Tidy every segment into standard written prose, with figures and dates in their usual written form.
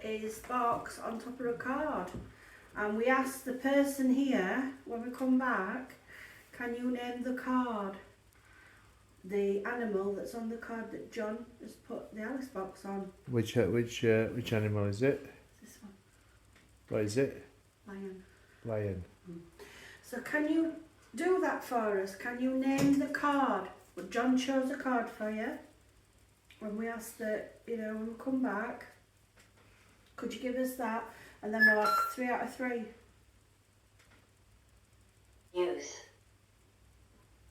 his box on top of a card. And we asked the person here, when we come back, can you name the card? The animal that's on the card that John has put the Alice box on. Which animal is it? This one. What is it? Lion. Lion. So can you do that for us? Can you name the card? Well, John chose a card for you. When we asked that, when we come back, could you give us that? And then we'll have 3 out of 3. Use.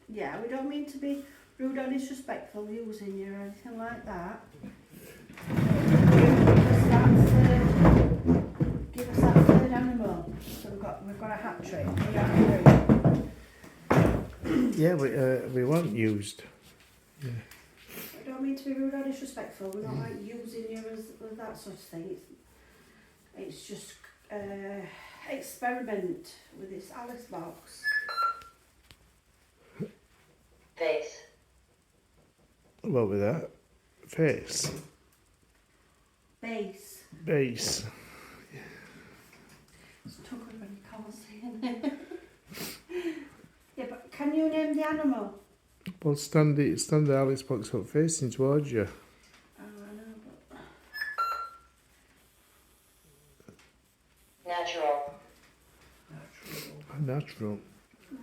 Yeah, we don't mean to be rude or disrespectful using you or anything like that. Give us that third animal. So we've got a hat trick. Yeah, we weren't used. Yeah. We don't mean to be rude or disrespectful. We're not like using you as that sort of thing. It's just experiment with this Alice box. Face. What with that? Face. Base. Base. It's tough when you can't see it. Yeah, but can you name the animal? Well, stand the Alice box up facing towards you. Oh, I know, but... Natural. Natural. No.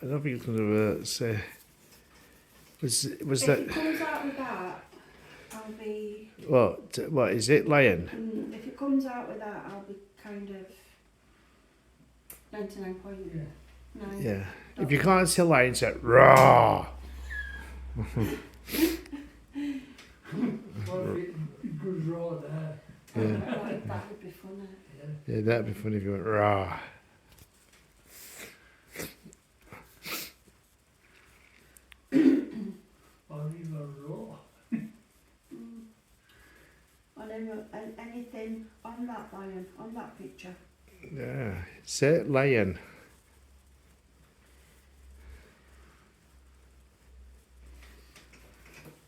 I don't think it's going to say. Was If that? it comes out with that, I'll be... What is it? Lion? If it comes out with that, I'll be kind of 99.9. Yeah. If you can't see lion, say raw. Well, it goes raw there. Yeah. That would be funny. Yeah, that'd be funny if you went raw. Or even raw. And anything on that lion, on that picture. Yeah. Say lion.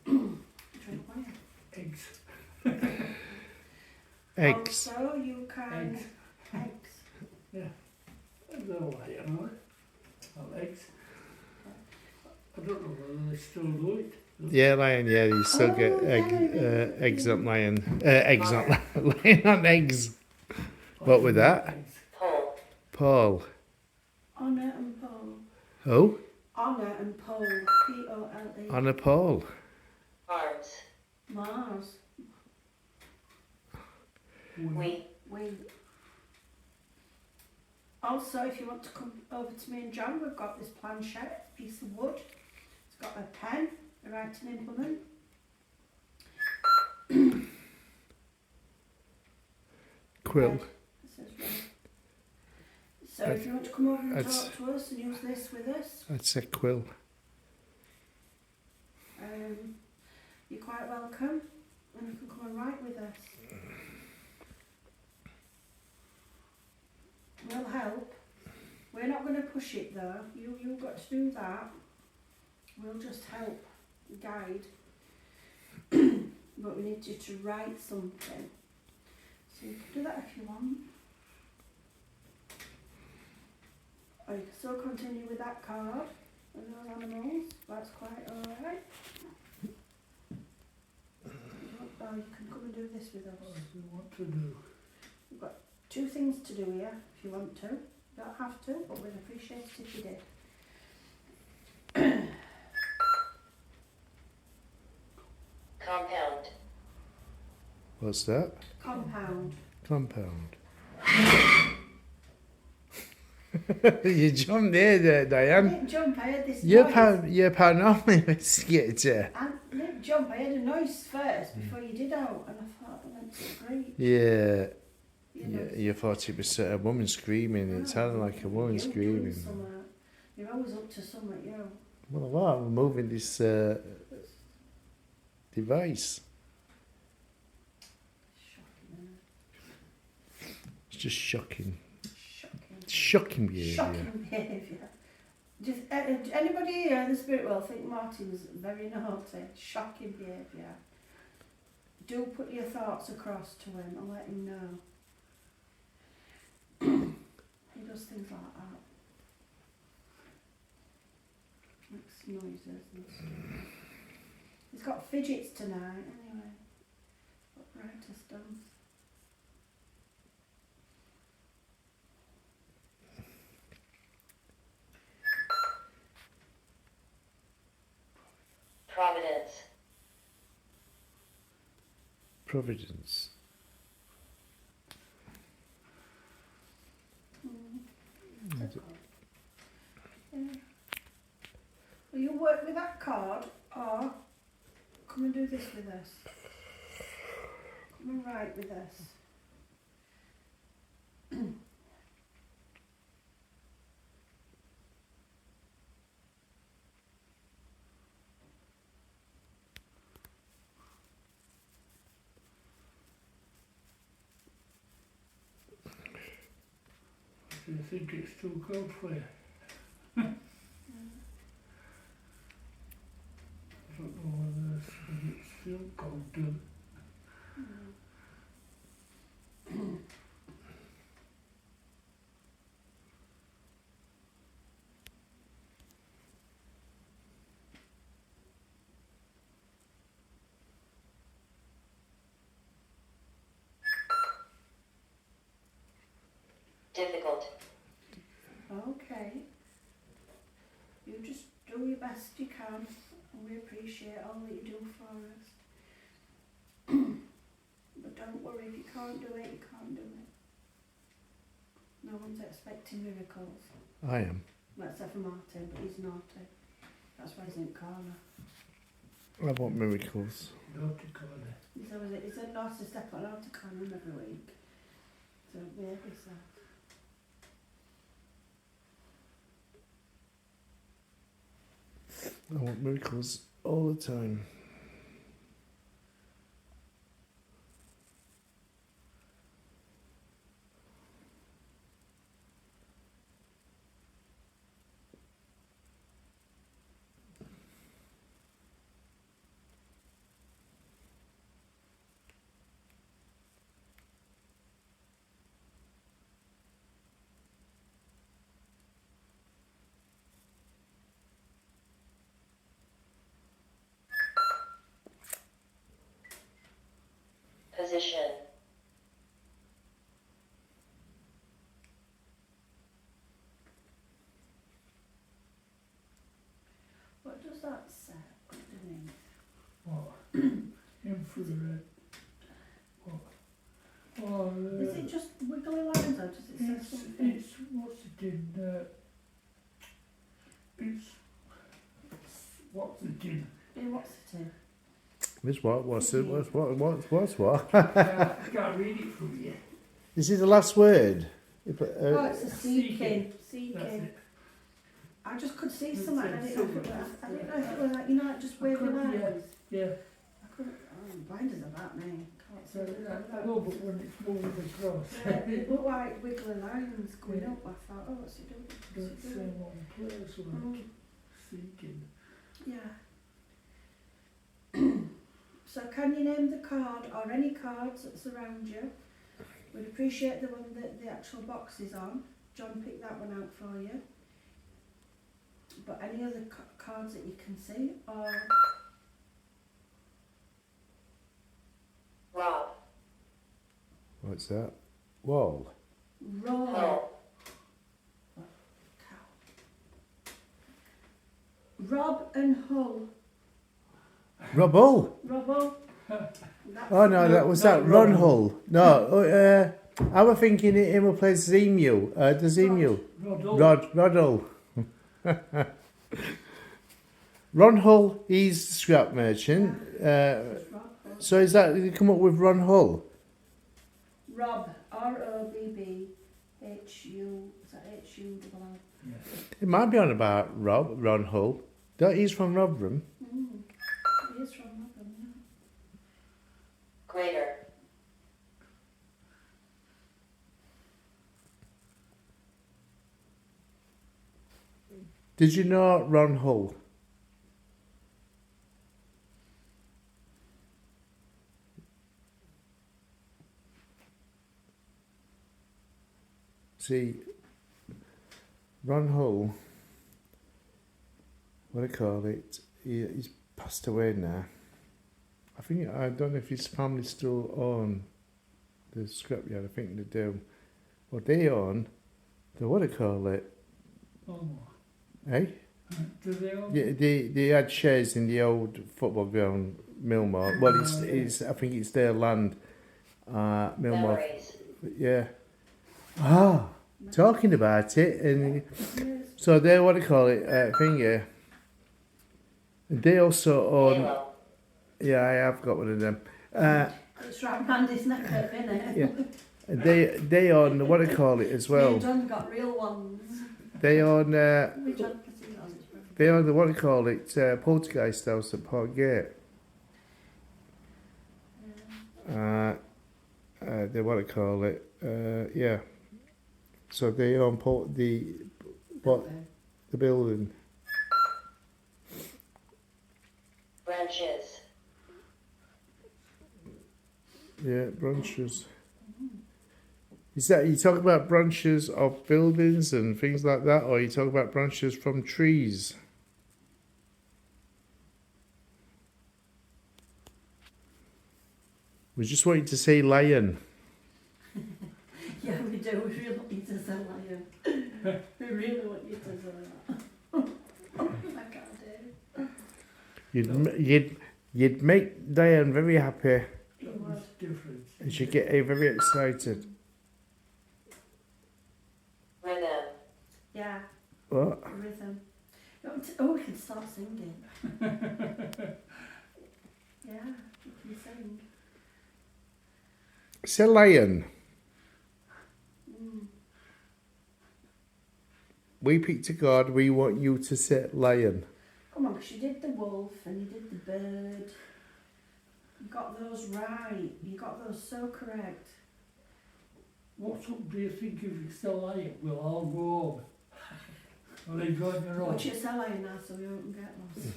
Drink lion. Eggs. Eggs. Also, you can... Eggs. Eggs. They're lion, aren't they? Or eggs. I don't know whether they still do it. Yeah, lion. Yeah, you still get eggs on lion. Eggs on lion on eggs. What with that? Pole. Paul. Honor and Paul. Who? Honor and Paul. P-O-L-E. On a pole. Arms. Mars. We. Also, if you want to come over to me and John, we've got this planchette, piece of wood. It's got a pen, a writing implement. Quill. Red. It says red. So if you want to come over and talk to us and use this with us, I'd say quill. you're quite welcome, and you can come and write with us. We'll help. We're not going to push it though. You've got to do that. We'll just help, guide. But we need you to write something. So you can do that if you want. Or you can still continue with that card and those animals. That's quite alright. Or you can come and do this with us. What do you want to do? We've got 2 things to do here if you want to. You don't have to, but we'd appreciate it if you did. Compound. What's that? Compound. Compound. You jumped there, I Diane. didn't jump, I heard this You're noise. you're paranormal investigator. I didn't jump, I heard a noise first before you did out, and I thought I went to scream. Yeah. You know, You thought it was a woman screaming. It sounded like a woman you're doing screaming. something. You're always up to something, you know. Well, what? I'm moving this device. Shocking, It's just shocking. shocking. Shocking behaviour. Shocking behaviour. Just, anybody here in the spirit world think Martin was very naughty? Shocking behaviour. do put your thoughts across to him and let him know. He does things like that. Makes noises and stuff. He's got fidgets tonight anyway. Uprighter stones. Providence. Providence. Yeah. Will you work with that card or come and do this with us? Come and write with us. Do you think it's too cold for you? I don't know whether it's still cold too. Difficult. Okay. You just do your best you can and we appreciate all that you do for us. But don't worry, if you can't do it, you can't do it. No one's expecting miracles. I am. Well, except for Martin, but he's naughty. That's why he's in the corner. I want miracles. Naughty corner. He's a naughty step on naughty corner every week. So behave yourself. I want miracles all the time. Position. What does that say underneath? What? Infrared. What? Oh, Is it just wiggly lines or does it say something? it's what's it in? It's what's it in? What's it in? This what? What's it? What's what? I can't read it from you. This is the last word. Oh, it's a seeking. That's Seeking. it. I just could see It's something. a I didn't know if it was, I didn't know if it was like, you know, like just wavy couldn't- lines. Yeah. I couldn't, oh, blinders about me. Can't see So it. I know, but when it's moving across, Yeah, it looked like wiggly lines going Yeah. up. I thought, oh, what's he doing? don't What's he stay doing? in one place like Mm. seeking. Yeah. So can you name the card or any cards that surround you? We'd appreciate the one that the actual box is on. John picked that one out for you. But any other cards that you can see or Rob. What's that? Wall. roll. Hull. Cow. Rob and Hull. Rubble. Robbo. Oh no, that was that. Ron Hull. No, I was thinking him who plays Emu. The Emu. Rodell. Ron Hull, he's the scrap merchant. So is that you come up with Ron Hull? Rob. ROBBHU. Is that HU? Yeah. It might be on about Ron Hull. He's from Rotherham. He is from Rotherham, yeah. Greater. Did you know Ron Hull? see, Ron Hull, what do I call it? He's passed away now. I don't know if his family still own the scrapyard. I think they do. Well, they own the what do I call it? Oh, Eh? do they all? Yeah, they had shares in the old football ground, Millmore. Well, it's I think it's their land, Millmore. Memories. Yeah. Ah, talking about it, and Yes. so they what do you call it? Thingy. And they also own. Halo. Yeah, I have got one of them. It's right round his neck, isn't it? Yeah. And they own what do you call it as Me and well? John got real ones. They own. We John can see those. They own the what do you call it? Poltergeist house at Port Gate. They what do you call it? Yeah. So they own the building. Branches. Yeah, branches. Is that you talk about branches of buildings and things like that, or you talk about branches from trees? We just want you to say lion. Yeah, we do. We really want you to say lion. We really want you to say that. I can't do. You'd make Diane very happy, That was different. and she'd get very excited. Rhythm. Yeah, What? rhythm. Oh, we can start singing. Yeah, we can sing. Say lion. Mm. We pick to God. We want you to say lion. Come on, 'cause you did the wolf and you did the bird. You got those right. You got those so correct. What up do you think if you still like it? We'll all go home. Well, they go on your own. Watch it sell lion now so we won't get lost.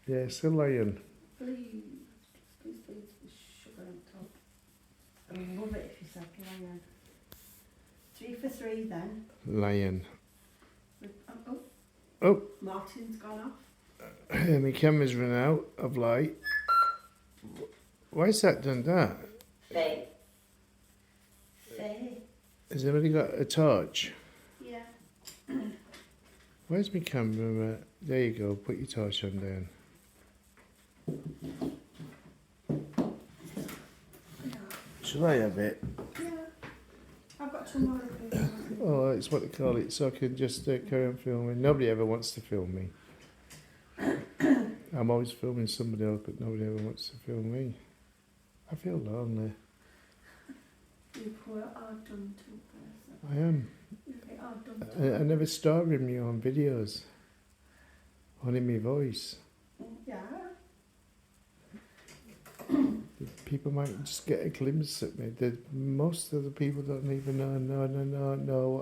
Yeah, say lion. Please, with sugar on top. I would love it if you said lion. 3 for 3 then. Lion. Oh, Oh, Martin's gone off. my camera's run out of light. Why has that done that? Faith. Faye. Has anybody got a torch? Yeah. Where's my camera? There you go. Put your torch on down. Shall I have it? Yeah. I've got some more. Oh, it's what they call it, so I can just carry on filming. Nobody ever wants to film me. I'm always filming somebody else, but nobody ever wants to film me. I feel lonely. You poor hard done to person. I am. You get hard done to. I never story me on videos. Only my voice. Yeah. People might just get a glimpse at me. Most of the people don't even know.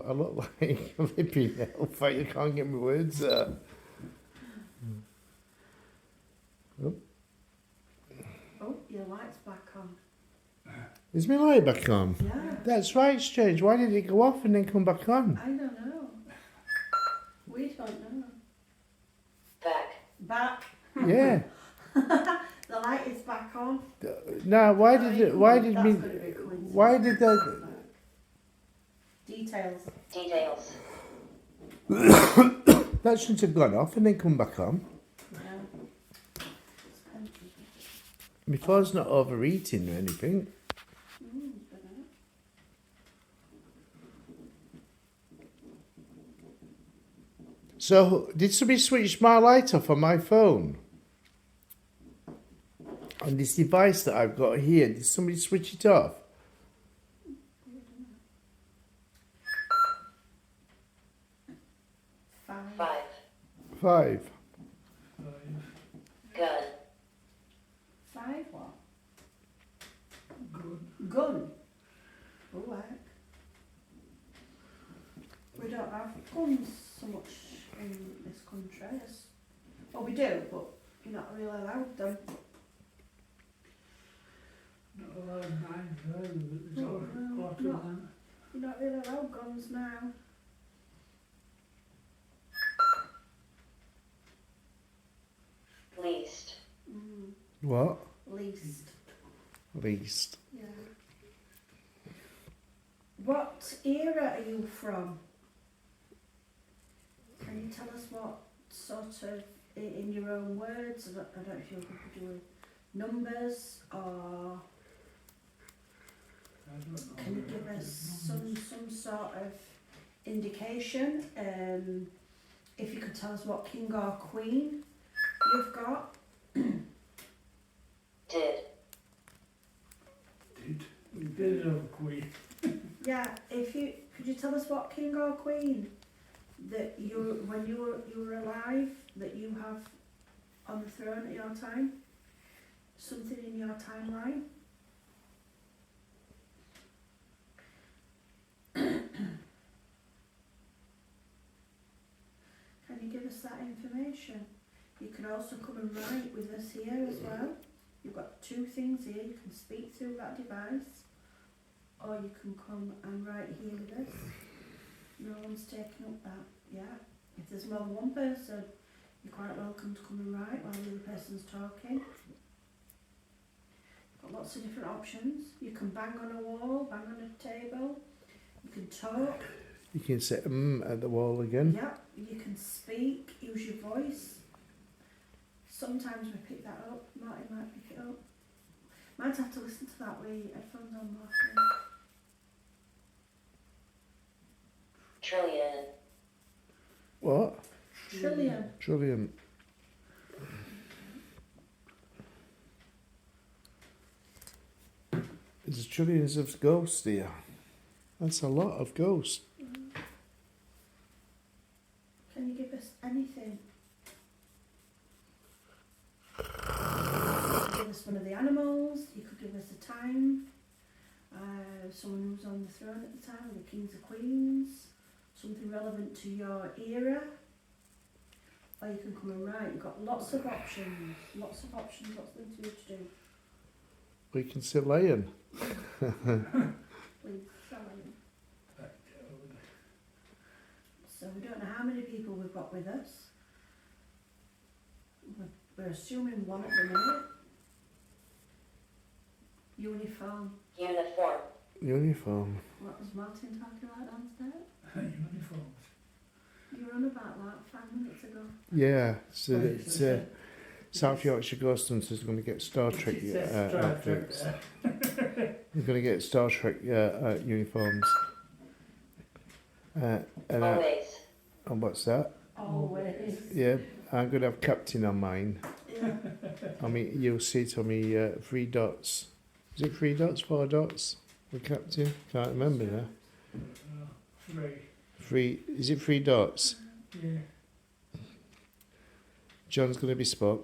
I look like a lippy hellfire. I can't get my words out. Oh, Oh, your light's back on. is my light back on? Yeah. That's right, strange. Why did it go off and then come back on? I don't know. We don't know. Back. Back. Yeah. The light is back on. Now, why did That's me? gonna be a coincidence. Why did that? Details. Details. That shouldn't have gone off and then come back on. Yeah. My phone's not overheating or anything. Dunno. So, did somebody switch my light off on my phone? On this device that I've got here, did somebody switch it off? Five. 5. 5. Gun. 5 what? Good. Gun. Oh, heck. We don't have guns so much in this country. Well, we do, but you're not really allowed them. allowed 9 further, but there's Oh, a lot of not- them. You're not really allowed guns now. Least. What? Least. Least. Yeah. What era are you from? Can you tell us what sort of, in your own words, I don't know if you're going to do numbers, or I don't know. can you give us some sort of indication? If you could tell us what king or queen you've got. Did. We did have a queen. Yeah, could you tell us what king or queen that when you were alive, that you have on the throne at your time? Something in your timeline? Can you give us that information? You can also come and write with us here as well. You've got 2 things here. You can speak through that device, or you can come and write here with us. No one's taking up that, yeah. If there's more than one person, you're quite welcome to come and write while the other person's talking. Got lots of different options. You can bang on a wall, bang on a table. You can talk. You can say at the wall again. Yeah, you can speak, use your voice. Sometimes we pick that up. Martin might pick it up. Might have to listen to that with your headphones on, Martin. Trillion. What? Trillion. Trillion. There's trillions of ghosts here. That's a lot of ghosts. Can you give us anything? You could give us one of the animals, you could give us a time, someone who was on the throne at the time, the kings or queens, something relevant to your era, or you can come and write. You've got lots of options, lots of things for you to do. We can sit laying. Please, Sally. So we don't know how many people we've got with us. We're assuming one at the minute. Uniform. Uniform. Uniform. What was Martin talking about downstairs? Uniforms. You were on about that 5 minutes ago. Yeah, so it's South Yorkshire Ghost Hunters are going to get Star Trek outfits. They're going to get Star Trek uniforms. And Always. and what's that? Always. Yeah, I'm going to have Captain on mine. Yeah. I mean, you'll see it on me 3 dots. Is it 3 dots, 4 dots? The Captain? Can't remember now. 3. 3, is it 3 dots? Yeah. John's going to be Spock.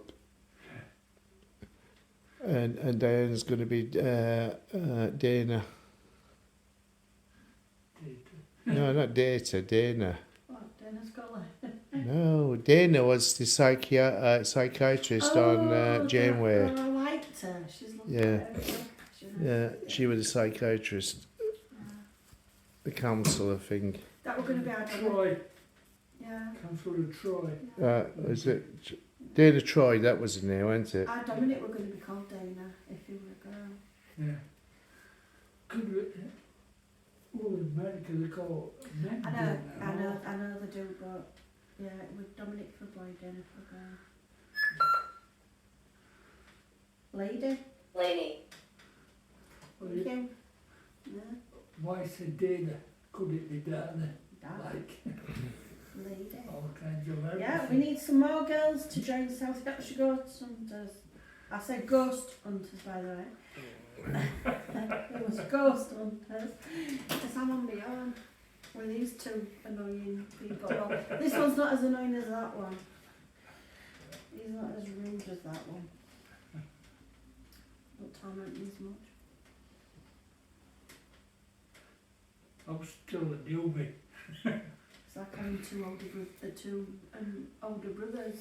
And Diane's going to be Dana. No, not Data, Dana. What, Dennis Collar? No, Dana was the psychiatrist on Janeway. Oh, I liked her. She's lovely. Yeah. She's Yeah, she was a psychiatrist, the counsellor thing. That we're going to be our Troy. Yeah. Councillor Troy. Was it Dana Troy? That was her name, wasn't it? Our Dominic were going to be called Dana if he were a girl. Yeah. Could we... Well, in America they call men. I know they do, but yeah, with Dominic for boy, Dana for girl. Lady. Lady. Well, Thank you. Yeah. why said Dana? Could it be Dana? Dad. Like Lady. all kinds of everything. Yeah, we need some more girls to join South Yorkshire Ghost Hunters. I said ghost hunters, by the way. It was ghost hunters. Because I'm on my own with these 2 annoying people. Well, this one's not as annoying as that one. He's not as rude as that one. Don't torment me as much. I'm still a newbie. It's like having 2 older brothers.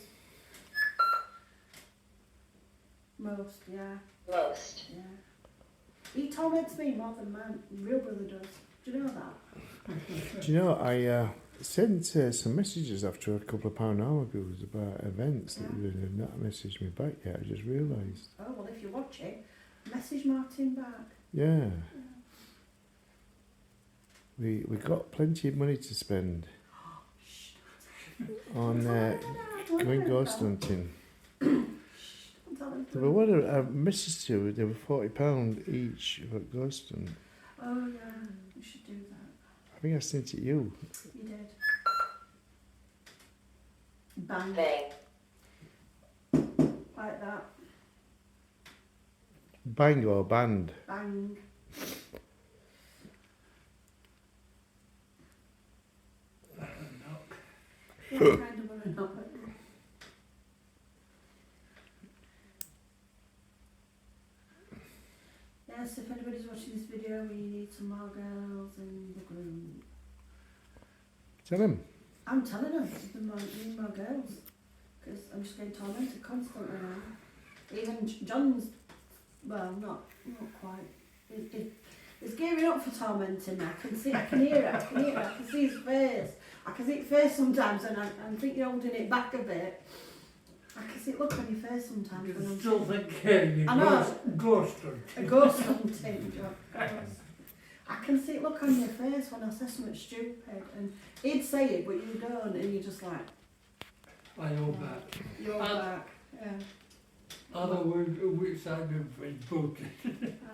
Most, yeah. Most. Yeah. He torments me more than my real brother does. Do you know that? Do you know, I sent some messages after a couple of Paranormal goes about events that you had not messaged me back yet. I just realised. Oh, well, if you're watching, message Martin back. Yeah. We got plenty of money to spend on going ghost hunting. There were what I messaged you. They were £40 each for ghost hunt. Oh, yeah, we should do that. I think I sent it you. You did. Bang. Bang. Like that. Bang or band? Bang. Yeah, kind of want to know. Yes, if anybody's watching this video, we need some more girls in the group. Tell him. I'm telling them, we need more girls. Because I'm just getting tormented constantly now. Even John's, well, not quite. He's gearing up for tormenting me. I can hear it, I can see his face. I can see his face sometimes and I think you're holding it back a bit. I can see it look on your face sometimes. You when I'm still think you're I know. ghost hunting. a ghost hunting job. I can see it look on your face when I say something stupid and he'd say it but you don't and you're just like, I hold back. you're back. Yeah, Other which side of Facebook. I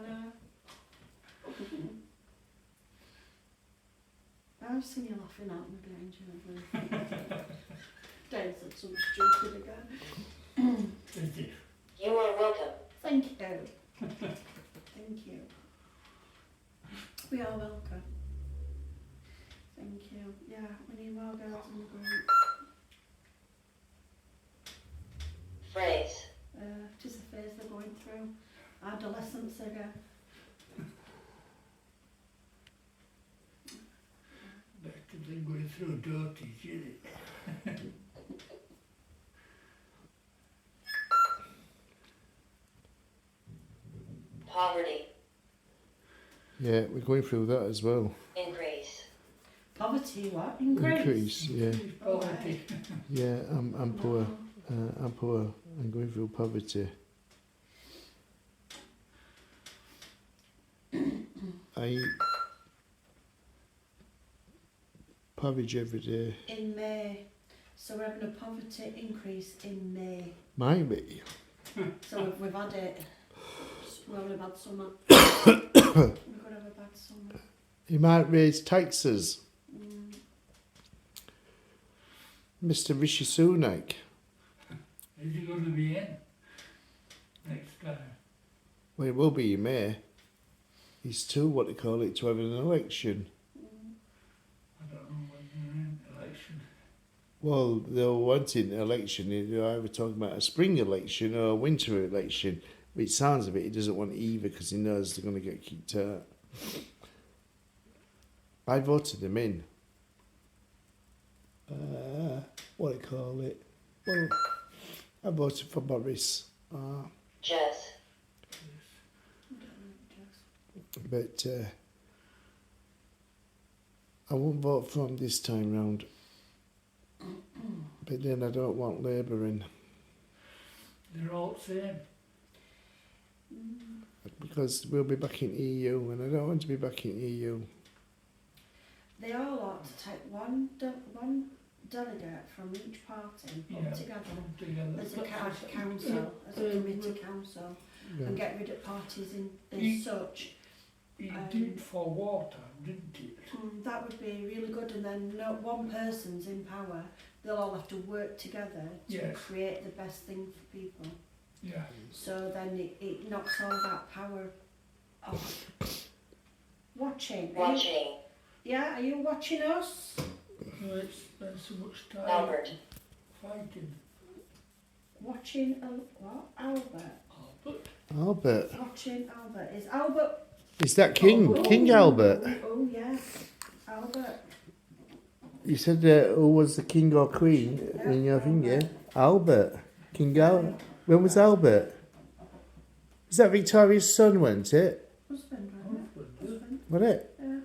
know. I've seen you laughing out me behind you. Dave said something stupid again. Thank you. You are welcome. Thank you. Thank you. We are welcome. Thank you. Yeah, we need more girls in the group. Phrase. Just a phase they're going through. Adolescence again. Better than going through dirty, isn't it? Poverty. Yeah, we're going through that as well. Increase. Poverty, what? Increase? Yeah. Poverty. Yeah, I'm poor. I'm poor. I'm going through poverty. I eat porridge every day. In May. So we're having a poverty increase in May. Might be. So we've had it. We're having a bad summer. We're going to have a bad summer. He might raise taxes. Mr. Rishi Sunak. Is he going to be in next time? Well, it will be in May. He's too, what they call it, to have an election. I don't know when they're in election. Well, they're wanting an election. They're either talking about a spring election or a winter election. But it sounds of it, he doesn't want either because he knows they're going to get kicked out. I voted them in. What do you call it? Well, I voted for Boris. Jess. But I won't vote for him this time round. But then I don't want Labour in. They're all the same. Because we'll be back in EU and I don't want to be back in EU. They all ought to take one delegate from each party, put together as a council, as a committee council, and get rid of parties in such. He did for water, didn't he? That would be really good, and then not one person's in power. They'll all have to work together to create the best thing for people. Yeah. So then it knocks all that power off. Watching. Watching. Yeah, are you watching us? No, it's spent so much time Albert. fighting. Watching what? Albert. Albert. Watching Albert. Is Albert? Is that King? King Albert? Oh yes, Albert. You said who was the king or queen in your thing, yeah? Albert. King Albert. When was Albert? Was that Victoria's son, wasn't it? Husband, wasn't it? Husband. Was it? Yeah.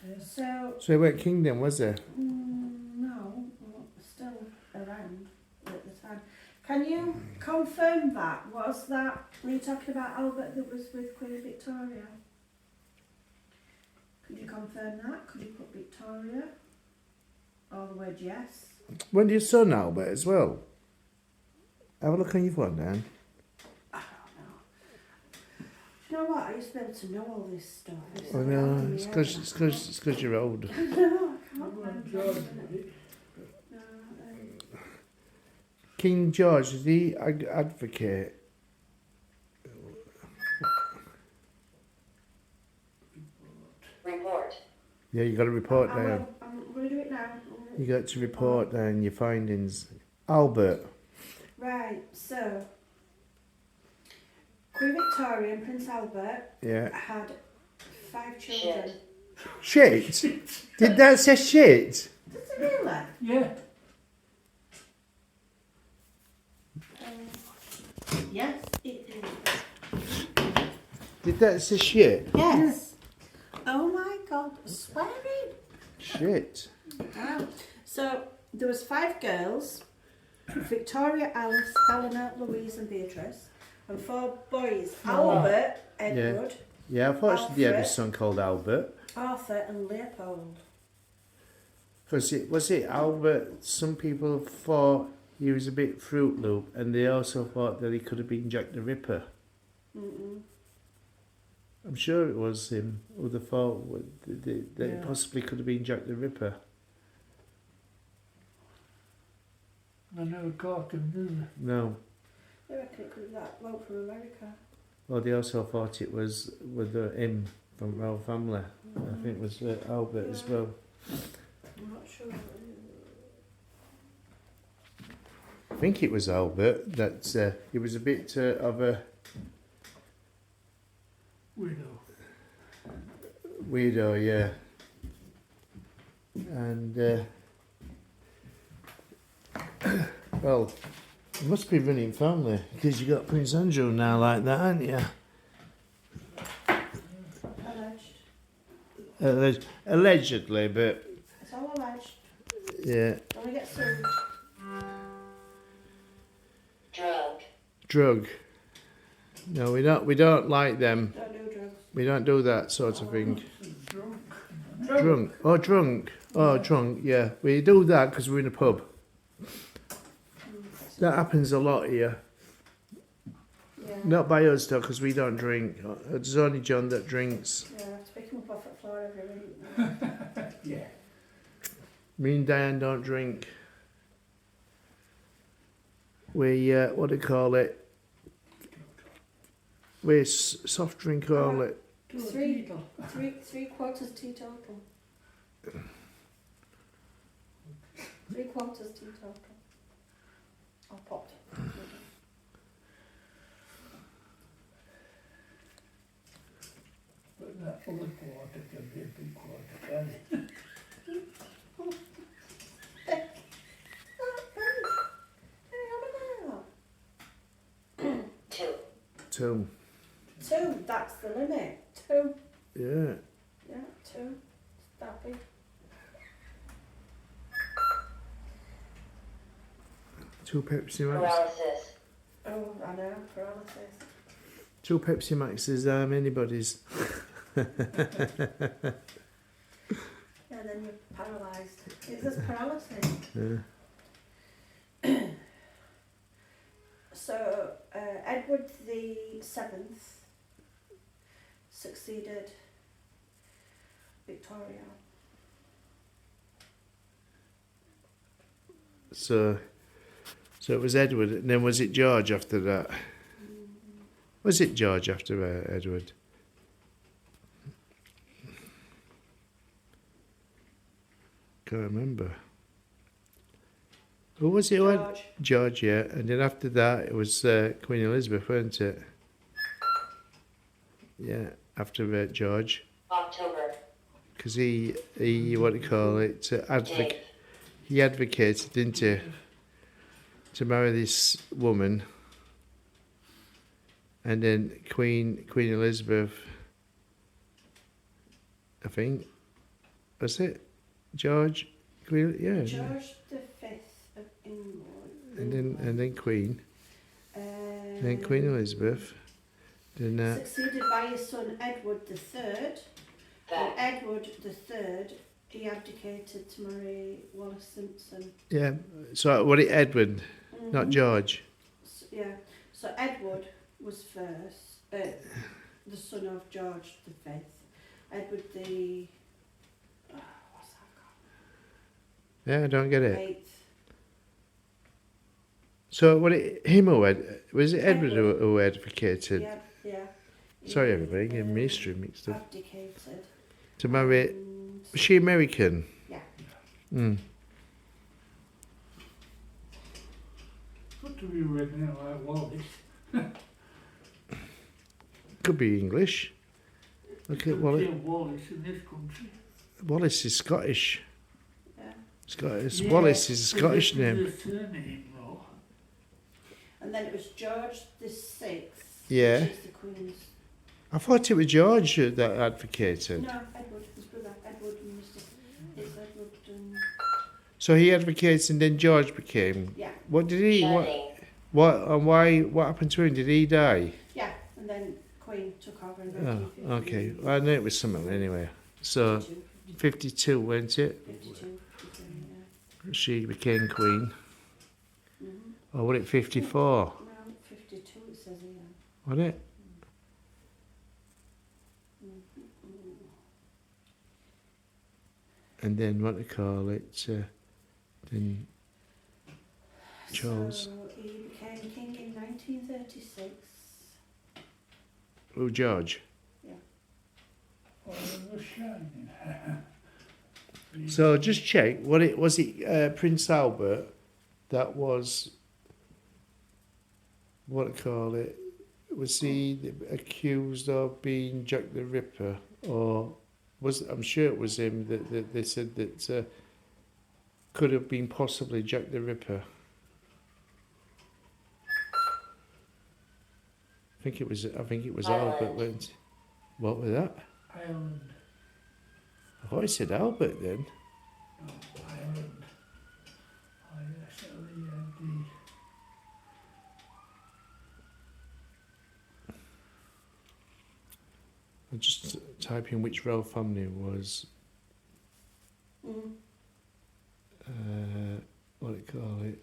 Yeah. So, So he went Kingdom, was he? no, well, still around at the time. Can you confirm that? Was that, were you talking about Albert that was with Queen Victoria? Could you confirm that? Could you put Victoria? Or the word yes? When your son Albert as well? Have a look on your phone, Dan. I don't know. Do you know what? I used to be able to know all this stuff. Oh no, it's because you're old. No, I can't I'm remember. George with it. No, King George, is he advocate? Report. Yeah, you got to report I down. will. I'm going to do it now. You got to report down your findings. Albert. Right, so Queen Victoria and Prince Albert Yeah. had 5 children. Shit. Shit. Did that say shit? Does it really? Yeah. Yes, it is. Did that say shit? Yes. Oh my God, swearing. Shit. Wow. So there was 5 girls: Victoria, Alice, Eleanor, Louise, and Beatrice, and 4 boys: Albert, Edward, Yeah, I thought she had a Alfred. son called Albert. Arthur, and Leopold. Was it Albert? Some people thought he was a bit Fruit Loop, and they also thought that he could have been Jack the Ripper. Mm-mm. I'm sure it was him who they thought that it Yeah. possibly could have been Jack the Ripper. I never caught him, did No. I reckon it could be that bloke from America. Well, they also thought it was with him from Royal Family. I think it was Albert as well. I'm not sure. I think it was Albert that he was a bit of a Widow. weirdo, yeah. And well, it must be running family because you got Prince Andrew now like that, haven't you? Alleged. Allegedly, but It's all alleged. yeah, Don't get sued. Drug. drug. No, we don't like them. Don't do drugs. We don't do that sort of thing. Drunk. Drunk. Oh, drunk. Oh, drunk. Yeah, we do that because we're in a pub. That happens a lot here. Yeah. Not by us though, because we don't drink. It's only John that drinks. Yeah, I have to pick him up off the floor every week. Yeah. Me and Diane don't drink. We what do you call it? We soft drink only. To a Three. beetle. 3 quarters teetotal. 3 quarters teetotal. Or pot. But that other quarter can be a big quarter, can it? Two. 2. 2, that's the limit. 2. Yeah. Yeah, 2. That big. Two Pepsi Max. Paralysis. Oh, I know, paralysis. 2 Pepsi Maxes, anybody's. Yeah, then you're paralysed. It's just paralysis. Yeah. So, Edward the 7th succeeded Victoria. So it was Edward, and then was it George after that? Was it George after Edward? Can't remember. Who was it? George. George, yeah. And then after that, it was Queen Elizabeth, wasn't it? Yeah, after George. October. Because he, what do you call it, Date. he advocated, didn't he, to marry this woman. And then Queen Elizabeth I think. Was it? George? Queen? Yeah. George V of England. And then Queen. Then Queen Elizabeth. Then succeeded by his son Edward III. And Edward III, he abdicated to marry Wallis Simpson. yeah. So what it Edward, not George. So, yeah. So Edward was first, the son of George V. Edward the what's that called? Yeah, I don't get it. Eighth. So what it him who was it Edward who advocated? Yeah, yeah. Sorry everybody, getting my history mixed up. Abdicated. To marry, And, was she American? yeah. Mm. What do we reckon out like Wallace? Could be English. Look at Wallace Wallace. in this country. Wallace is Scottish. Yeah. Scottish. Yeah, Wallace is a but Scottish this name. is a surname, though. And then it was George VI. Yeah. Which is the Queen's. I thought it was George that advocated. No, Edward, his brother. Edward and it's Edward and So he advocated and then George became. yeah, What did he? What? And why? What happened to him? Did he die? yeah. And then Queen took over in Oh, 1950. okay. Well, I knew it was something anyway. So 52, wasn't it? 52, yeah. She became queen. Mm-hmm. Or was it 54? No, 52 it says here. Was it? And then what they call it? Then Charles. So he became king in 1936. Oh, George. Oh, the shining. So just check. What it was? It Prince Albert. That was. What they call it? Was he accused of being Jack the Ripper, or was I'm sure it was him that they said that could have been possibly Jack the Ripper. I think it was Albert. Went. What was that? Ireland. I thought he said Albert then. No, Ireland. I certainly the I'll just type in which royal family was. What do you call it?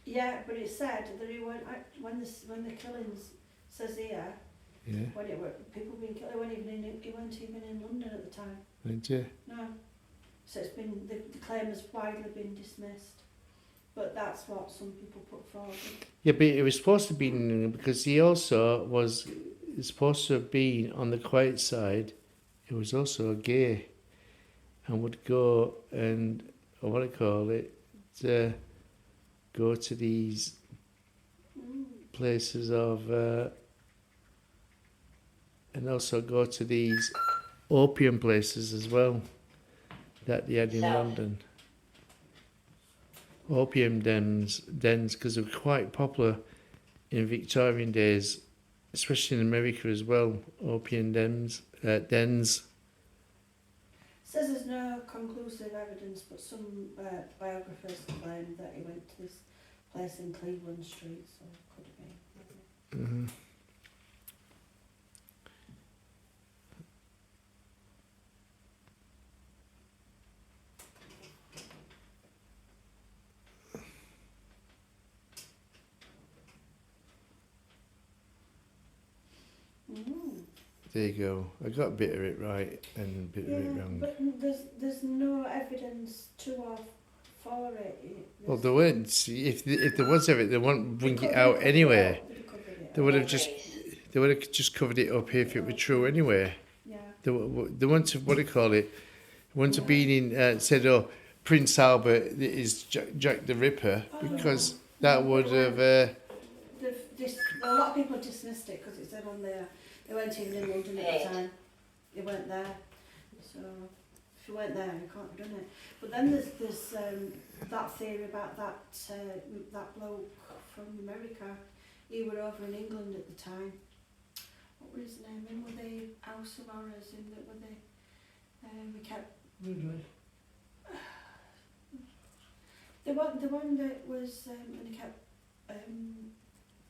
Yeah, but it said that he went when the killings says here. Yeah. When it were people being killed, he weren't even in London at the time. Didn't you? No. So it's been the claim has widely been dismissed. But that's what some people put forward. Yeah, but it was supposed to be because he also was supposed to have been on the quiet side. He was also gay, and would go and what do you call it? Go to these places of, and also go to these opium places as well that they had in London. Opium dens, because they were quite popular in Victorian days, especially in America as well. Opium dens. Says there's no conclusive evidence, but some biographers claim that he went to this place in Cleveland Street, so it could have been. There you go. I got a bit of it right and a bit of it wrong. But there's no evidence to or for it. Well, there weren't. If there was ever, they wouldn't bring it out anyway. They would have just covered it up if it were true anyway. Yeah. They wouldn't have, what do you call it? Wouldn't have been in said, oh, Prince Albert is Jack the Ripper, because that would have. A lot of people dismissed it because it said on there they weren't even in London at the time. They weren't there, so if you weren't there, you can't have done it. But then there's that theory about that bloke from America. He were over in England at the time. What was his name? In with the House of Horrors. In that, were they? We kept Really? the one that was and he kept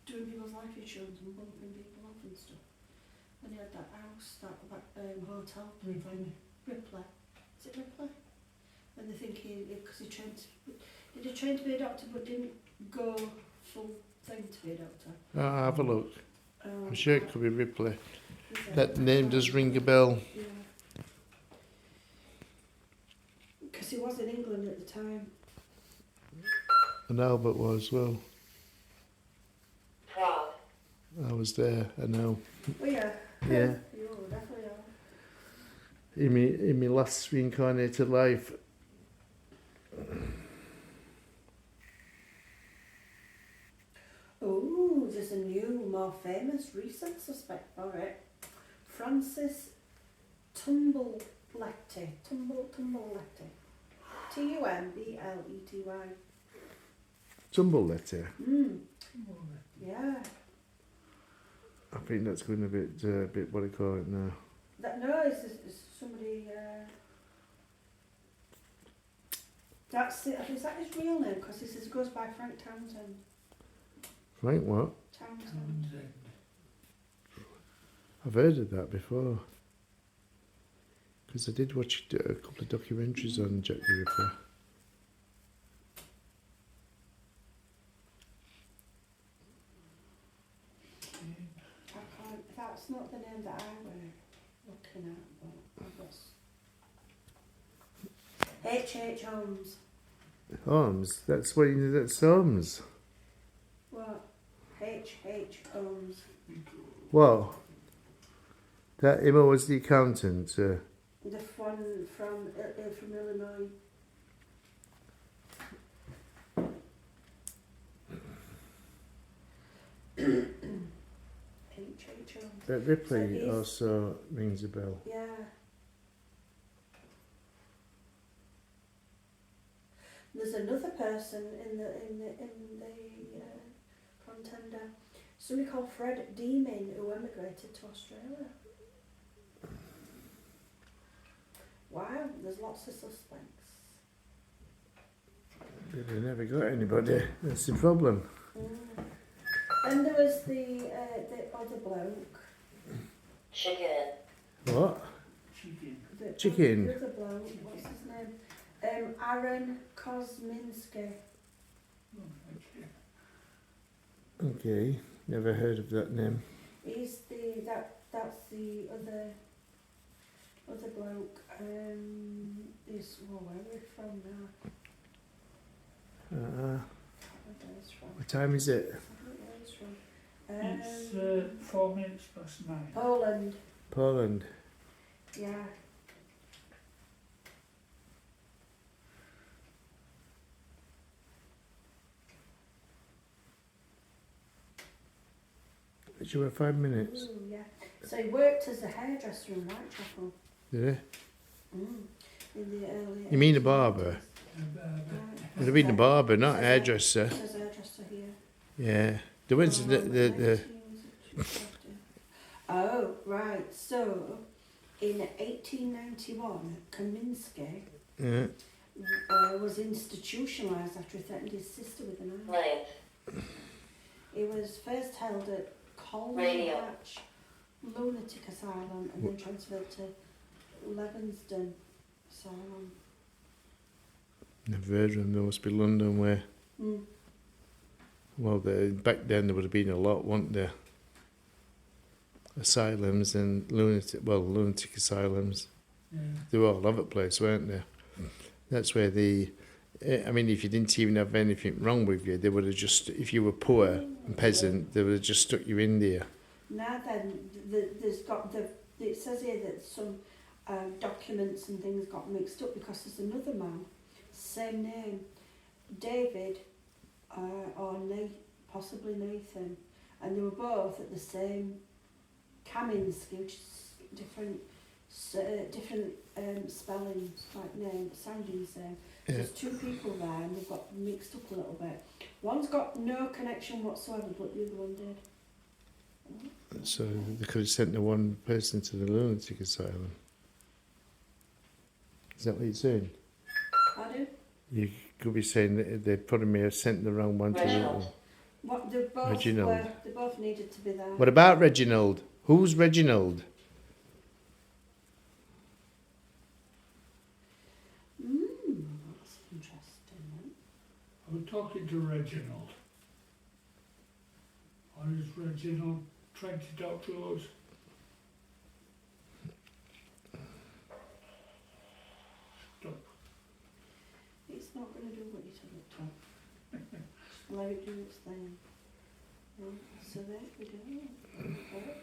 doing people's life insurance and bumping people off and stuff. And he had that house, that hotel thing, Ripley. Is it Ripley? And they think because he trained to be a doctor but didn't go full thing to be a doctor. I'll have a look. I'm sure it could be Ripley. Is it? That name does ring a bell. Yeah. Because he was in England at the time. And Albert was as well. Prague. I was there, I know. Oh yeah. Yeah. You definitely are. In my last reincarnated life. Oh, there's a new, more famous recent suspect for it. Francis Tumblety. Tumblety. Tumblety. Tumble letter. Yeah. I think that's going a bit what do you call it now. No, it's somebody. That's it. Is that his real name? Because he goes by Frank Townsend. Frank what? Townsend. I've heard of that before. Because I did watch a couple of documentaries on Jack the Ripper. That's not the name that I were looking at, but I've got H.H. Holmes. Holmes? That's Holmes. What? H.H. Holmes. Well, that him was the accountant. The one from Illinois. H.H. Holmes. That Ripley So also rings a bell. Yeah. There's another person in the contender. Somebody called Fred Deeming who emigrated to Australia. Wow, there's lots of suspects. But they never got anybody. That's the problem. Then there was the other bloke. Chicken. What? The Chicken. other bloke, what's his name? Aaron Kosminski. Okay, never heard of that name. He's that's the other bloke. Where are we from now? Where he's from. What time is it? I don't know where he's from. It's 4 minutes past 9. Poland. Poland. Yeah. Did you have 5 minutes? Ooh, yeah. So he worked as a hairdresser in Whitechapel. Did In the early. You mean a barber? Would have been a barber, not a hairdresser. It says hairdresser here. Yeah. The ones the Oh, right. So, in 1891, Kaminsky yeah. was institutionalised after he threatened his sister with a knife. Lane. He was first held at Radio. Colnhatch Lunatic Asylum and then transferred to Leavesden Asylum. Never heard of them. There must be London where. Well, back then there would have been a lot, weren't there? Asylums and lunatic asylums. Yeah. They were all over the place, weren't they? That's where I mean, if you didn't even have anything wrong with you, they would have just, if you were poor and peasant, they would have just stuck you in there. Now then, it says here that some documents and things got mixed up because there's another man, same name, David, or possibly Nathan, and they were both at the same Kaminsky, which is different spellings, like name, sounding the same. Yeah. There's two people there and they've got mixed up a little bit. One's got no connection whatsoever, but the other one did. So they could have sent the one person to the lunatic asylum. Is that what you're saying? Pardon? You could be saying that they probably may have sent the wrong one to Reginald. you. What, they both Reginald. were, they both needed to be there. What about Reginald? Who's Reginald? That's interesting then. I was talking to Reginald. Or is Reginald trying to talk to us? Stop. It's not going to do what you tell it to. Just let it do its thing. Yeah, so there we go. Okay.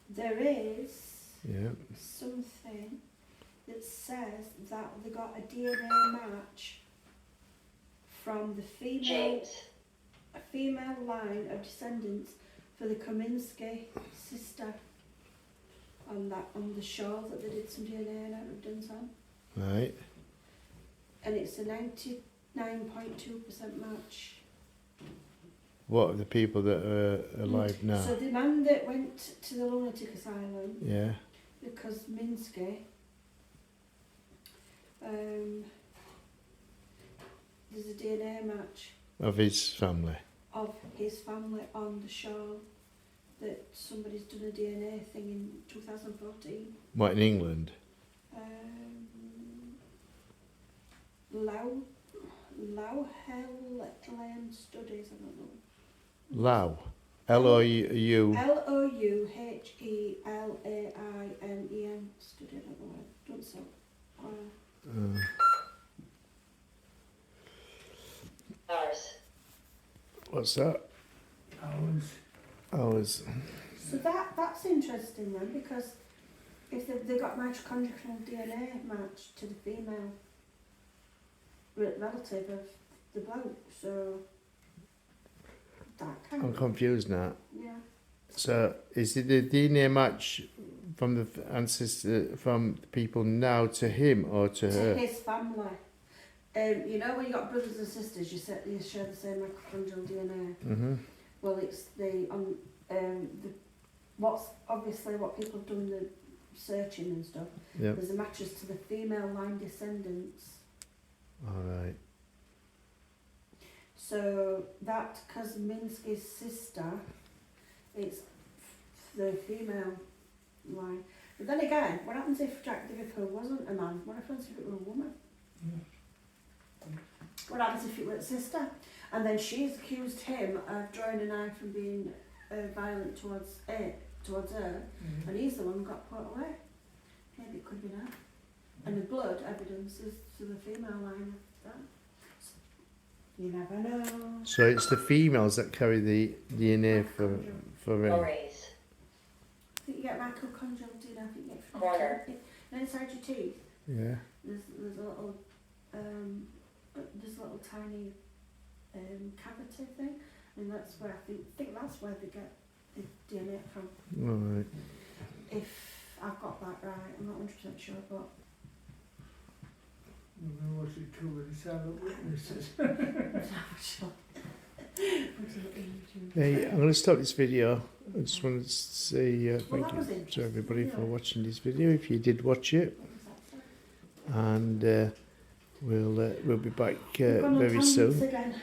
There is Yeah. something that says that they got a DNA match from the James. a female line of descendants for the Kaminsky sister on the show that they did some DNA and have done some, Right. and it's a 99.2% match. What are the people that are alive now? So the man that went to the lunatic asylum, Yeah. because Minsky, there's a DNA match Of his family. of his family on the show that somebody's done a DNA thing in 2014. What, in England? Lowhellian Studies, I don't know. Lau. L-O-U. Louhelleinen study, I don't know why. Don't say. Ours. What's that? Hours. So that's interesting then, because if they got mitochondrial DNA match to the female relative of the bloke, so that kind I'm of, confused now. yeah. So, is it the DNA match from the ancestor, from the people now to him or to To her? his family. You know when you got brothers and sisters, you share the same mitochondrial DNA. Mm-hmm. Well, it's the what's obviously what people have done the searching and stuff. Yep. There's a matches to the female line descendants. All right. So that Kosminski's sister, it's the female line. But then again, what happens if Jack the Ripper wasn't a man? What happens if it were a woman? What happens if it were a sister? And then she's accused him of drawing a knife and being violent towards her, and he's the one who got put away. Maybe it could be that. And the blood evidence is to the female line of that. You never know. So it's the females that carry the DNA for him. Ovaries. I think you get mitochondrial DNA, I think you get from Corner. inside your teeth. Yeah. There's a little tiny cavity thing, and that's where I think that's where they get the DNA from. All right. If I've got that right, I'm not 100% sure, but We've been watching too many silent witnesses. Hey, I'm going to stop this video. I just wanted to say Well, thank that was you to interesting, everybody for yeah. watching this video, if you did watch it. And we'll be back very soon. Again.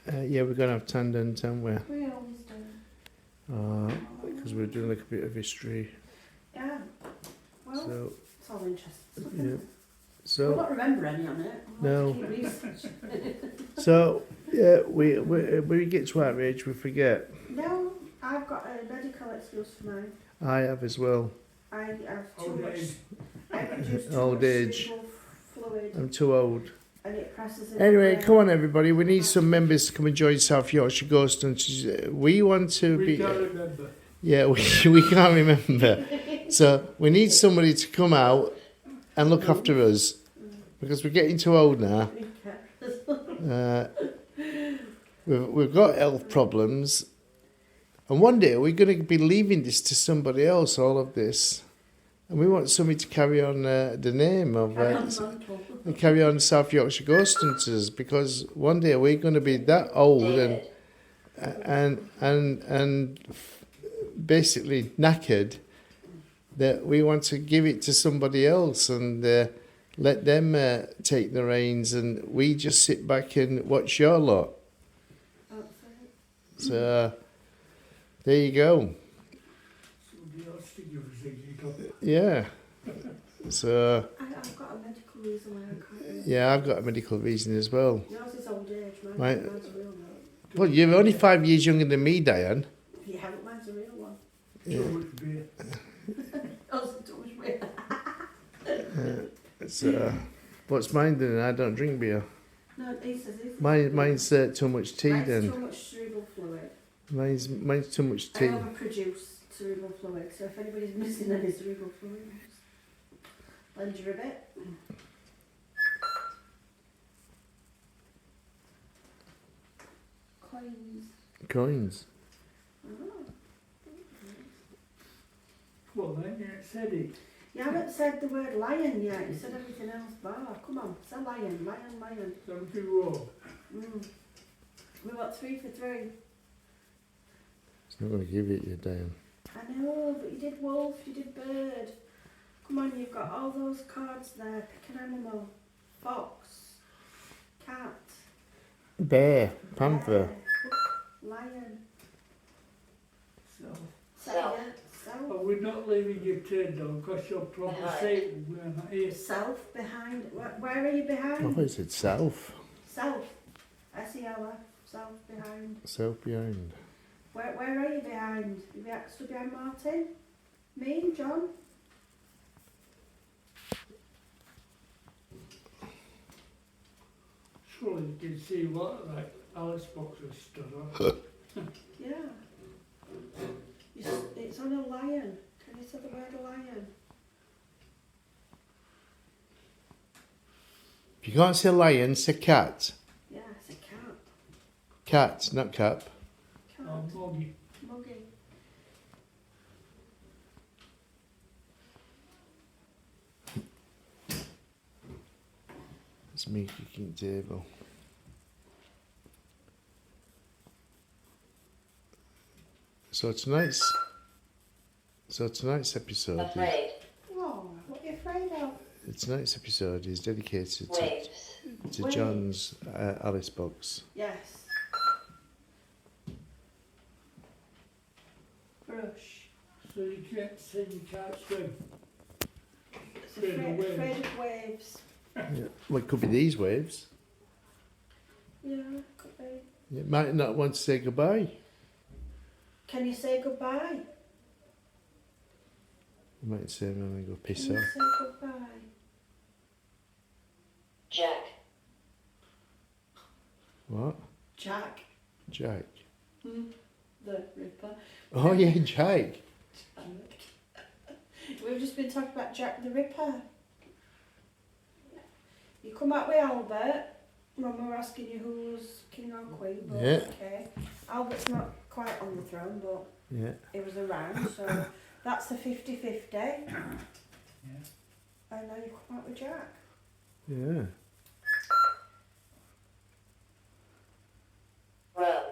Yeah, we're going to have tandem, aren't we? We always do. Because we're doing like a bit of history. Yeah. Well, So, it's all interesting stuff, yeah. isn't it? We'll So, not remember any on it. We'll have to keep research. so yeah, we when we get to our age, we forget. No, I've got a medical excuse for mine. I have as well. I have too Old much. age. I produce too Old much age. cerebral fluid, I'm too old. and it presses in Anyway, my brain. come on, everybody. We need some members to come and join South Yorkshire Ghost Hunters. We want to We be. can't remember. Yeah, we can't remember. So we need somebody to come out and look after us because we're getting too old now. We've got health problems, and one day we're going to be leaving this to somebody else. All of this, And we want somebody to carry on the name of Carry on the mantle. and carry on South Yorkshire Ghost Hunters, because one day we're going to be that old David. and basically knackered that we want to give it to somebody else and let them take the reins, and we just sit back and watch your lot. That's it. So there you go. Somebody else to give us a gig up. Yeah. So I've got a medical reason why I can't. yeah, I've got a medical reason as well. Yours is old age, Right. mine's a real note. Well, you're only 5 years younger than me, Diane. You haven't, mine's a real one. Yeah. So much beer. Yours is too much weight. So what's mine then? I don't drink beer. No, he says this. Mine's too much tea Mine's then. too much cerebral fluid. Mine's too much I tea. overproduce cerebral fluid, so if anybody's missing any cerebral fluid, just lend you a bit. Coins. Coins. Oh. Well then, you said it. You haven't said the word lion yet, you said everything else bar. Come on, say lion, lion, lion. Something wrong. We got 3 for 3. It's not going to give it you, Diane. I know, but you did wolf, you did bird. Come on, you've got all those cards there. Pick an animal. Fox. Cat. Bear. Panther. Bear, lion. So, Self. Self. are we not leaving your turn down because you'll probably Behind. say it when we're not here. Self behind. Where are you I behind? thought it said south. Self. S-E-L-F. Self behind. South behind. Where are you behind? You stood behind Martin? Me and John? Surely you can see what, like, Alice box was stood on. Yeah. It's on a lion. Can you say the word lion? If you can't say lion, say cat. Yeah, it's a cat. Cat, not cap. Cat. Moggy. Muggy. It's me kicking the table. So tonight's episode Afraid. Oh, what are you afraid of? tonight's episode is dedicated Waves. to Waves. John's Alice box. Yes. Brush. So you can't say you can't swim. It's Afraid of waves. afraid of waves. Yeah. Well, it could be these waves. Yeah, could be. It might not want to say goodbye. Can you say goodbye? You might say, I'm going to go piss Can you off. say goodbye? Jack. What? Jack. Jack. The Ripper. Oh, yeah, Jack. We've just been talking about Jack the Ripper. You come out with Albert when we were asking you who was king or queen, but Yeah. okay. Albert's not quite on the throne, but Yeah. he was around, so that's the 50-50. Yeah. And now you come out with Jack. Yeah. Rub.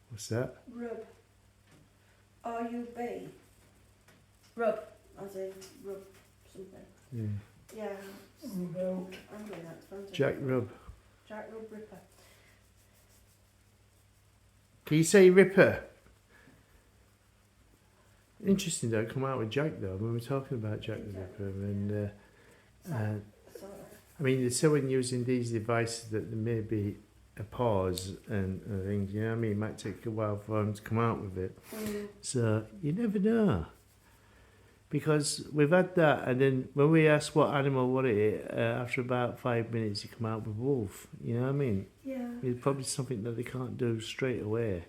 What's that? Rub. R-U-B. Rub. As in rub something. Yeah. Yeah. About. I'm doing that. Fancy. Jack Rub. Jack Rub Ripper. Can you say Ripper? Interesting though, come out with Jack though. When we're talking about Jack the Ripper, and So, I mean, they're so in using these devices that there may be a pause and things. You know what I mean? It might take a while for them to come out with it. So you never know. Because we've had that, and then when we ask what animal what it is, after about 5 minutes, you come out with wolf. You know what I mean? yeah. It's probably something that they can't do straight away.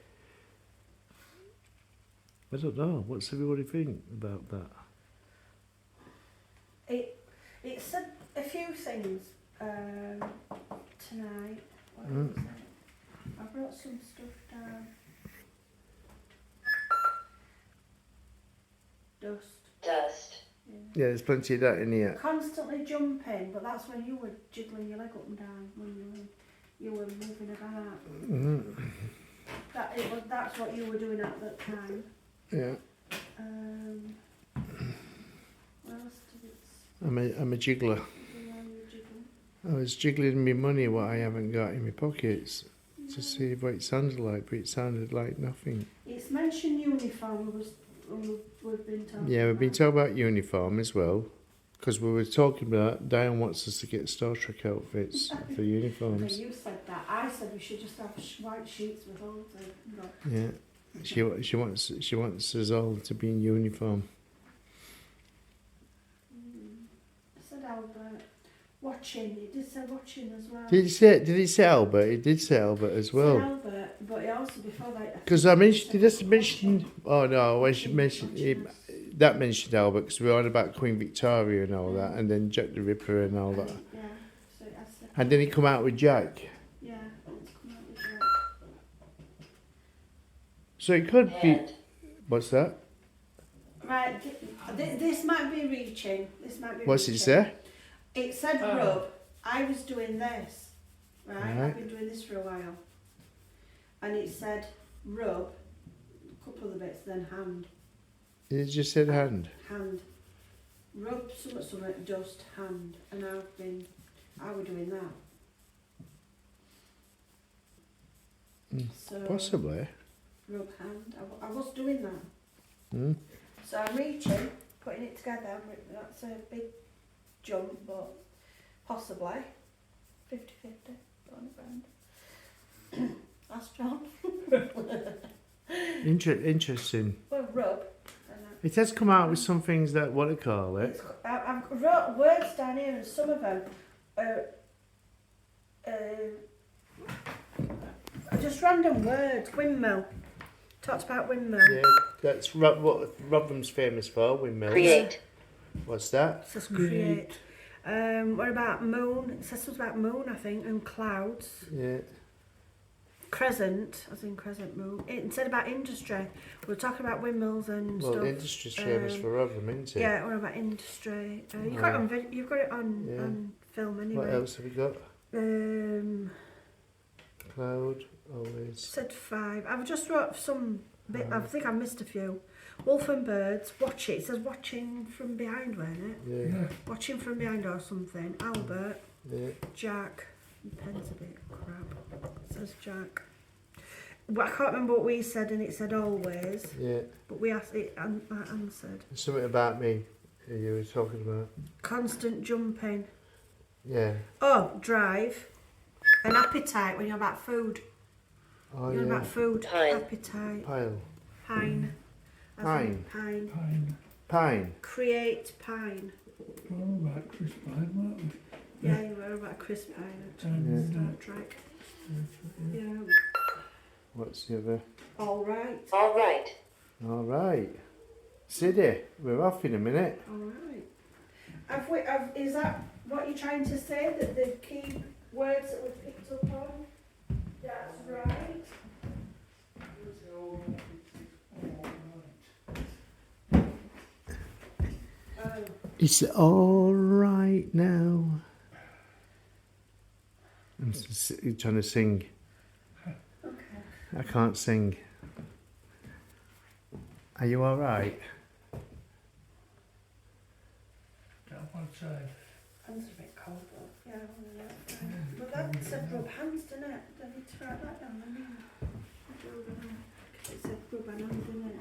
I don't know. What's everybody think about that? It said a few things tonight. What Mm. did it say? I brought some stuff down. Dust. Dust. Yeah, there's plenty of that in here. Constantly jumping, but that's when you were jiggling your leg up and down when you were moving about. Mm-hmm. That's what you were doing at that time. Yeah. What else did it say? I'm a jiggler. Yeah, you were jiggling. I was jiggling my money, what I haven't got in my pockets, to see what it sounded like, but it sounded like nothing. It's mentioned uniform. We've been talking. Yeah, we've been about. talking about uniform as well, because we were talking about Diane wants us to get Star Trek outfits for Okay, uniforms. you said that. I said we should just have white sheets with holes in. But Yeah, she wants us all to be in uniform. I said Albert. Watching. It did say watching as well. Did it say Albert? It did say Albert as Said well. Albert, but it also before that. Because I mentioned, did I mention? Oh no, when she mentioned that mentioned Albert, because we were on about Queen Victoria and all that, and then Jack the Ripper and all that, Yeah. So I said. and then he come out with Jack. Yeah. It's come out with that. So it could be. And. What's that? Right. This might be reaching. This might be. What's it reaching. say? It said Oh. rub. I was doing this, right? Right. I've been doing this for a while. And it said rub, a couple of the bits, then hand. It just said hand. Hand. Rub, something, dust, hand. And I were doing that. So, Possibly. rub, hand. I was doing that. Mm. So I'm reaching, putting it together. That's a big jump, but possibly 50-50 on the ground. That's John. Interesting. Well, rub. It has come out with some things that, what do you call it? I've wrote words down here, and some of them are just random words. Windmill. Talked about windmill. Yeah, that's what Rotherham's famous for, windmills. Create. What's that? It says create. What about moon? It says something about moon, I think, and clouds. Yeah. Crescent, as in crescent moon. It said about industry. We were talking about windmills and Well, stuff. the industry's famous for Rotherham, isn't it? Yeah, what about industry? You've got it on, Yeah. on film anyway. What else have we got? Cloud, It always. said 5. I've just wrote some bit. I think I missed a few. Wolf and birds. Watch it. It says watching from behind, wasn't it? Yeah, Yeah. Watching from behind or something. Albert. yeah. Jack. The pen's a bit crap. It says Jack. But I can't remember what we said, and it said always. Yeah. But we asked it, and I answered. Something about me you were talking about. Constant jumping. Yeah. Oh, drive. An appetite when you're about food. Oh, You're yeah. about food. Pine. Appetite. Pile. Pine. As in Pine. Pine. Pine. Pine. Create pine. All about Chris Pine, weren't we? Yeah, you were about Chris Pine actually. Yeah. Star Trek. Yeah. What's the other? All right. All right. All right. City, we're off in a minute. All right. Is that what you're trying to say? That the key words that we've picked up on? That's right. Oh. It's all right now. I'm trying to sing. Okay. I can't sing. Are you all right? Down one side. Hands are a bit cold though. Yeah, well, that's fine. But that said rub hands, didn't it? Do I need to write that down? It said rub and hands, didn't it?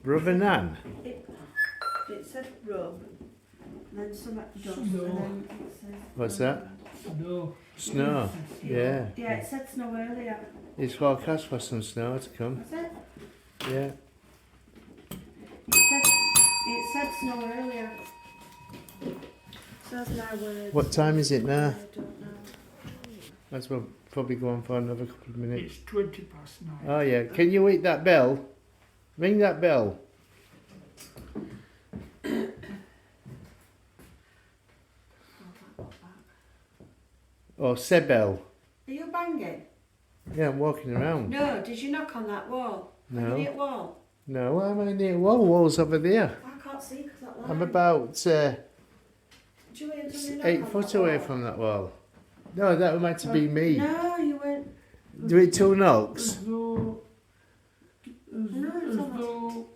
Brother Nan. It said rub, and then some dust, Snow. and then it said... What's that? No. Snow. Yeah. Yeah, it said snow earlier. It's forecast for some snow to come. Was it? Yeah. It said snow earlier. So that's my word. What time is it now? I don't know. Might as well probably go on for another couple of minutes. It's 20 past 9. Oh yeah. Can you eat that bell? Ring that bell. Or say bell. Are you banging? Yeah, I'm walking around. No, did you knock on that wall? No. On the wall? No, I'm in the wall. Wall's over there. I can't can't see because that line. I'm about Julian, did you knock 8 on foot that away wall? from that wall. No, that was meant to be me. No, you weren't. Do it 2 knocks. As though, No, it's as not. though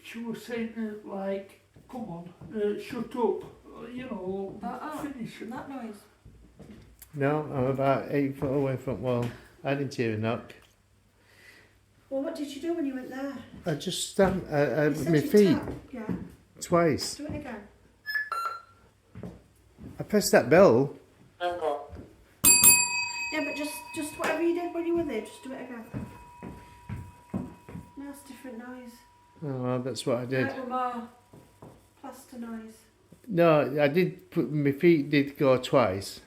she was saying like, come on, shut up, you know, finish it. That noise. No, I'm about 8 foot away from the wall. I didn't hear a knock. Well, what did you do when you went there? I just stamped You said my you feet tapped. Yeah. twice. Do it again. I pressed that bell. Uncle. Yeah, but just whatever you did when you were there, just do it again. No, it's different noise. Oh, well, that's what I did. Like with more plaster noise. No, I did put my feet did go twice.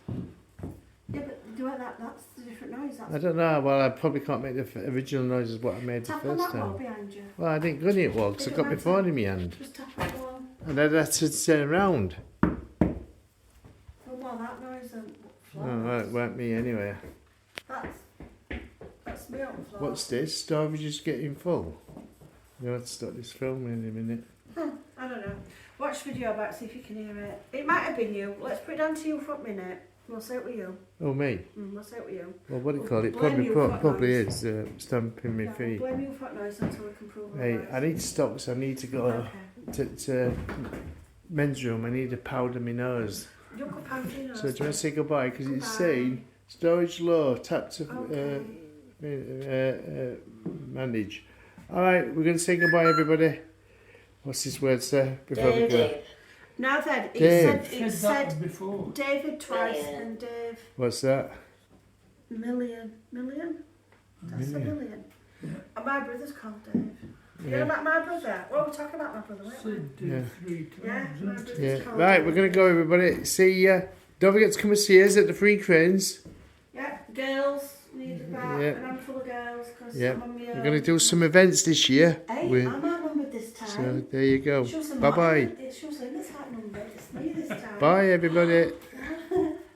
Yeah, but do it that's the different noise. That's I don't know. Well, I probably can't make the original noise as what I made the tap on first that wall time. behind you. Well, I didn't go near it wall because I got my phone in my hand, Just tap on the wall. and I had to turn around. Well, more that noise than floor Oh, well, it noise. weren't me anyway. That's me on the floor. What's this? Storage is getting full. You have to stop this filming in a minute. I don't know. Watch the video back, see if you can hear it. It might have been you. Let's put it down to you for a minute. We'll say it with you. Oh, me? We'll say it with you. Well, what do you We'll call it? blame you for Probably noise. is stamping my Yeah, feet. we'll blame you for that noise until we can prove Hey, otherwise. I need to stop because I need to go Okay. to men's room. I need to powder my nose. You'll go pound your nose. So do you want to say goodbye? Because it's Goodbye. saying storage low, tap to Okay. manage. All right, we're going to say goodbye, everybody. What's his words there before we go? Dave. Now then, it Dave. said Said that before. David twice Million. and Dave What's that? million. Million? That's Million. a million. And my brother's called Dave. You Yeah. know about my brother? Well, we're talking about my brother, weren't we? Said Yeah. 3 Yeah, times. my isn't it? brother's Yeah. called Right, Dave. we're going to go, everybody. See ya. Don't forget to come and see us at the Free Cranes. Yeah, girls need about Yeah. a handful of girls because Yeah. I'm on my We're own. going to do some events this year. Hey, We- I'm outnumbered this time. So there you go. She was a Bye-bye. She was in this outnumbered. It's me this time. Bye, everybody.